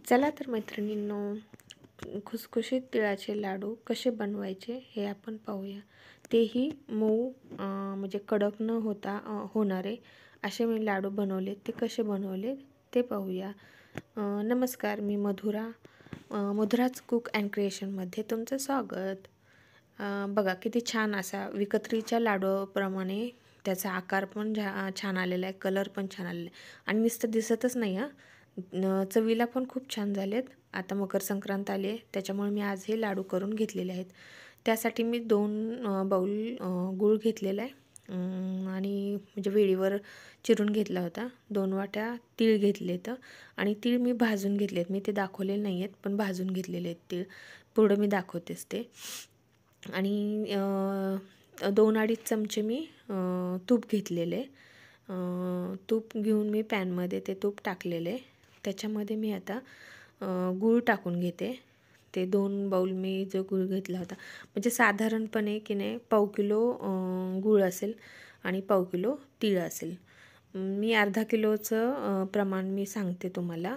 चला तर मैत्रिणींनो, खुसखुशीत तिळाचे लाडू कसे बनवायचे हे आपण पाहूया। तेही मऊ म्हणजे कडक न होता होणारे असे मी लाडू बनवले। ते कसे बनवले ते पाहूया। नमस्कार, मी मधुराच कुक अँड क्रिएशनमध्ये तुमचं स्वागत। बघा किती छान असा विकत्रीच्या लाडूप्रमाणे त्याचा आकार पण छान आलेला आहे, कलर पण छान आलेला आहे आणि नुसतं दिसतच नाही चवीला पण खूप छान झालेत। आता मकर संक्रांत आली आहे, त्याच्यामुळे मी आज हे लाडू करून घेतलेले आहेत। त्यासाठी मी 2 बाउल गूळ घेतलेला आहे आणि म्हणजे वेळीवर चिरून घेतला होता। 2 वाट्या तीळ घेतलेत आणि तीळ मी भाजून घेतलेत। मी ते दाखवलेले नाही आहेत, पण भाजून घेतलेले आहेत तीळ। पुढं मी दाखवतेच ते। आणि 2-2.5 चमचे मी तूप घेतलेले। तूप घेऊन मी पॅनमध्ये ते तूप टाकलेले। त्याच्यामध्ये मी आता गूळ टाकून घेते। ते 2 बाउल मी जो गूळ घेतला होता, म्हणजे साधारणपणे की नाही पाव किलो गूळ असेल आणि पाव किलो तीळ असेल। मी अर्धा किलोचं प्रमाण मी सांगते तुम्हाला,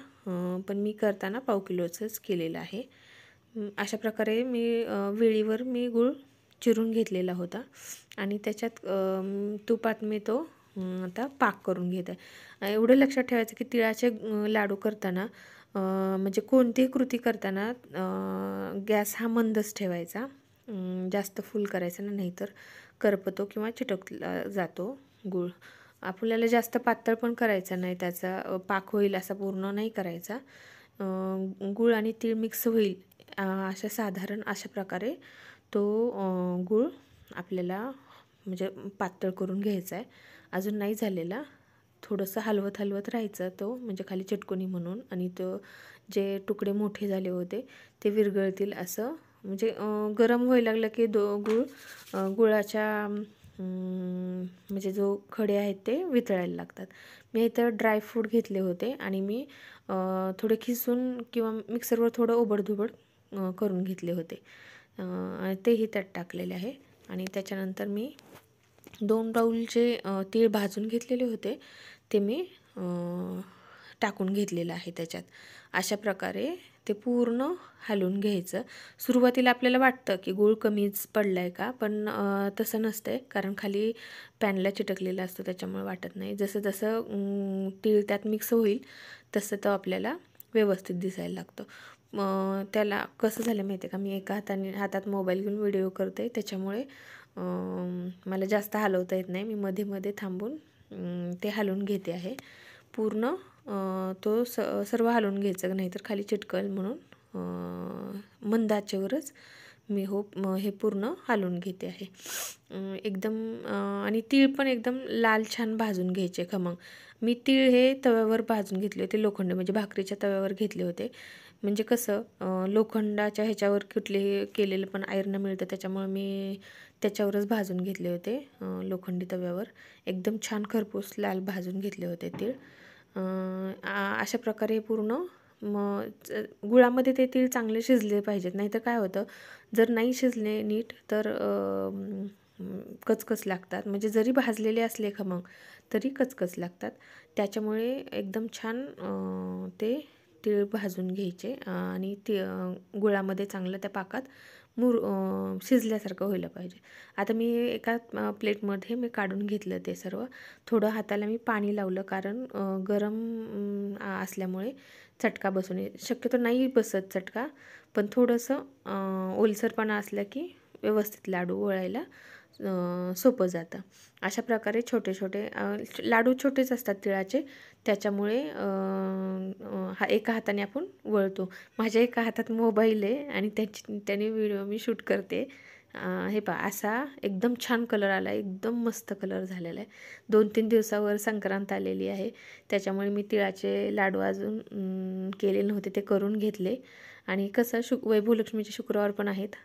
पण मी करताना पाव किलोचंच केलेलं आहे। अशा प्रकारे मी वेळीवर मी गूळ चिरून घेतलेला होता आणि त्याच्यात तुपात मी तो आता पाक करून घेत आहे। एवढं लक्षात ठेवायचं की तिळाचे लाडू करताना म्हणजे कोणतीही कृती करताना गॅस हा मंदच ठेवायचा, जास्त फुल करायचा नाही तर करपतो किंवा चिटकला जातो गूळ। आपल्याला जास्त पातळ पण करायचा नाही, त्याचा पाक होईल असा पूर्ण नाही करायचा। गूळ आणि तीळ मिक्स होईल अशा साधारण अशा प्रकारे तो गूळ आपल्याला म्हणजे पातळ करून घ्यायचा आहे। अजून नाही झालेला, थोडंसं हलवत राहायचं तो, म्हणजे खाली चिटकुनी म्हणून, आणि तो जे तुकडे मोठे झाले होते ते विरघळतील असं, म्हणजे गरम व्हायला लागलं की गुळाच्या म्हणजे जो खडे आहेत ते वितळायला लागतात। मी इथं ड्रायफ्रूट घेतले होते आणि मी थोडे खिसून किंवा मिक्सरवर थोडं ओबडधोबड करून घेतले होते, तेही त्यात टाकलेले आहे। आणि त्याच्यानंतर मी 2 बाउलचे तीळ भाजून घेतलेले होते ते मी टाकून घेतलेलं आहे त्याच्यात। अशा प्रकारे ते पूर्ण हलवून घ्यायचं। सुरुवातीला आपल्याला वाटतं की गूळ कमीच पडलाय का, पण तसं नसतंय, कारण खाली पॅनला चिटकलेला असतो त्याच्यामुळे वाटत नाही। जसं जसं तीळ त्यात मिक्स होईल तसं तो आपल्याला व्यवस्थित दिसायला लागतो। त्याला कसं झालं माहिती आहे का, मी एका हातात मोबाईल घेऊन व्हिडिओ करते, त्याच्यामुळे मला जास्त हलवता येत नाही। मी मध्ये मध्ये थांबून ते हलवून घेते आहे पूर्ण। तो सर्व हलवून घ्यायचं नाही तर खाली चिटकल म्हणून मंद आचेवरच मी हे पूर्ण हलवून घेते आहे एकदम। आणि तीळ पण एकदम लाल छान भाजून घ्यायचे खमंग। मी तीळ हे तव्यावर भाजून घेतले होते, लोखंडी म्हणजे भाकरीच्या तव्यावर घेतले होते। म्हणजे कसं लोखंडाच्या ह्याच्यावर कुठले केलेलं पण आयर्न मिळतं, त्याच्यामुळे मी त्याच्यावरच भाजून घेतले होते लोखंडी तव्यावर। एकदम छान खरपूस लाल भाजून घेतले होते तीळ। अशा प्रकारे पूर्ण गुळामध्ये ते तीळ चांगले शिजले पाहिजेत, नाहीतर काय होतं, जर नाही शिजले नीट तर कचकच लागतात, म्हणजे जरी भाजलेले असले खमंग तरी कचकच लागतात। त्याच्यामुळे एकदम छान ते तीळ भाजून घ्यायचे आणि गुळामध्ये चांगलं त्या पाकात शिजल्यासारखं व्हायला पाहिजे। आता मी एका प्लेटमध्ये मी काढून घेतलं ते सर्व। थोडं हाताला मी पाणी लावलं, कारण गरम असल्यामुळे चटका बसू नये। शक्यतो नाही बसत चटका, पण थोडंसं ओलसरपणा असला की व्यवस्थित लाडू वळायला सोपं जातं। अशा प्रकारे छोटे छोटे लाडू छोटेच असतात तिळाचे, त्याच्यामुळे एका हाताने आपण वळतो। माझ्या एका हातात मोबाईल आहे आणि त्याने व्हिडिओ मी शूट करते। हे पहा, असा एकदम छान कलर आला, एकदम मस्त कलर झालेला आहे। 2-3 दिवसावर संक्रांत आलेली आहे, त्याच्यामुळे मी तिळाचे लाडू अजून केलेले नव्हते, ते करून घेतले। आणि कसं वैभवलक्ष्मीचे शुक्रवार पण आहेत,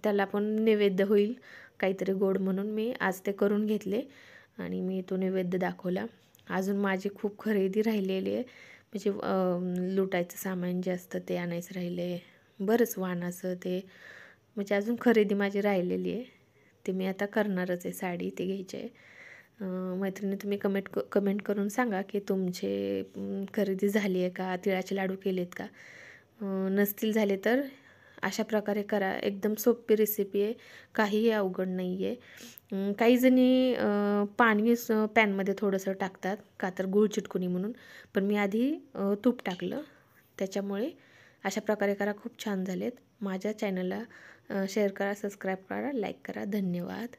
त्याला पण नैवेद्य होईल काहीतरी गोड, म्हणून मी आज ते करून घेतले आणि मी तो नैवेद्य दाखवला। अजून माझी खूप खरेदी राहिलेली आहे, म्हणजे लुटायचं सामान जे असतं ते आणायचं राहिले, बरंच वाणाचं ते, म्हणजे अजून खरेदी माझी राहिलेली आहे। ते मी आता करणारच आहे, साडी ते घ्यायची आहे। मैत्रिणी तुम्ही कमेंट करून सांगा की तुमचे खरेदी झाली आहे का, तिळाचे लाडू केलेत का. नसतील झाले तर अशा प्रकारे करा. एकदम सोपी रेसिपी आहे, काहीही अवघड नाही आहे. काही जणी पाणी पॅनमध्ये थोडंसं टाकतात का तर गूळ चिटकुनी म्हणून, पण मी आधी तूप टाकलं त्याच्यामुळे. अशा प्रकारे करा, खूप छान झालेत. माझ्या चॅनलला शेअर करा, सबस्क्राईब करा, लाईक करा. धन्यवाद.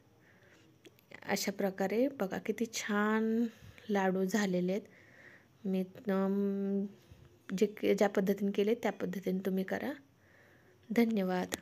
अशा प्रकारे बघा किती छान लाडू झालेले आहेत. मी ज्या पद्धतीने केले त्या पद्धतीने तुम्ही करा. धन्यवाद.